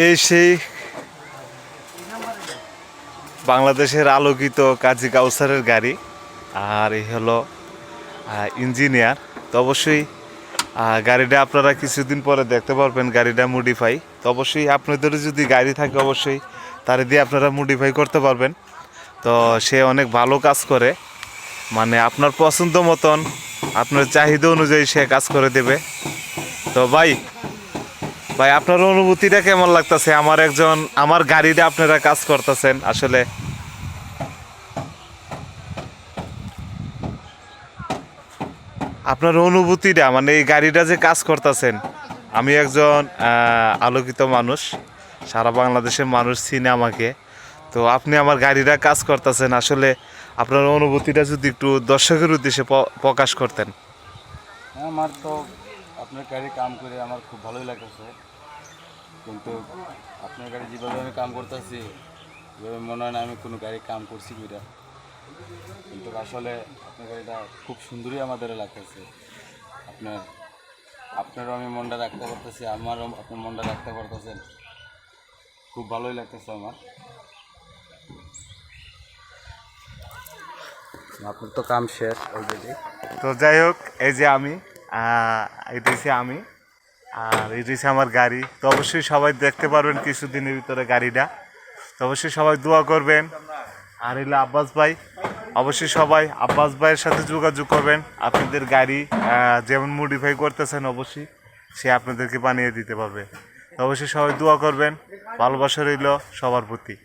এই সেই বাংলাদেশের আলোকিত কাজী কাউসারের গাড়ি। আর এই হলো ইঞ্জিনিয়ার। তো অবশ্যই গাড়িটা আপনারা কিছুদিন পরে দেখতে পারবেন, গাড়িটা মডিফাই। তো অবশ্যই আপনাদের যদি গাড়ি থাকে অবশ্যই তার দিয়ে আপনারা মডিফাই করতে পারবেন। তো সে অনেক ভালো কাজ করে, মানে আপনার পছন্দ মতন আপনার চাহিদা অনুযায়ী সে কাজ করে দেবে। তো ভাই আপনার অনুভূতিটা কেমন লাগতেছে? আমার গাড়িটা আপনারা কাজ করতেছেন, আসলে আপনার অনুভূতিটা, মানে এই গাড়িটা যে কাজ করতেছেন। আমি একজন আলোকিত মানুষ, সারা বাংলাদেশের মানুষ চিনে আমাকে। তো আপনি আমার গাড়িটা কাজ করতেছেন, আসলে আপনার অনুভূতিটা যদি একটু দর্শকের উদ্দেশ্যে প্রকাশ করতেন। আমার তো আপনার গাড়ি কাম করে আমার খুব ভালোই লাগতেছে, কিন্তু আপনার গাড়ি যেভাবে আমি কাম করতেছি এভাবে মনে হয় না আমি কোনো গাড়ি কাম করছি কিনা। কিন্তু আসলে আপনার গাড়িটা খুব সুন্দরই আমাদের লাগতেছে। আপনারও আমি মনটা রাখতে পারতেছি, আমারও আপনার মনটা রাখতে পারতেছেন। খুব ভালোই লাগতেছে আমার। আপনার তো কাম শেষ অলরেডি। তো যাই হোক, এই যে আমি এটা হচ্ছে আমি, আর এটা হচ্ছে আমার গাড়ি। তো অবশ্যই সবাই দেখতে পারবেন কিছুদিনের ভিতরে গাড়িটা। তো অবশ্যই সবাই দোয়া করবেন। আর এলো আব্বাস ভাই, অবশ্যই সবাই আব্বাস ভাইয়ের সাথে যোগাযোগ করবেন। আপনাদের গাড়ি যেমন মডিফাই করতেছেন অবশ্যই সে আপনাদেরকে বানিয়ে দিতে পারবে। তো অবশ্যই সবাই দোয়া করবেন, ভালোবাসা রইল সবার প্রতি।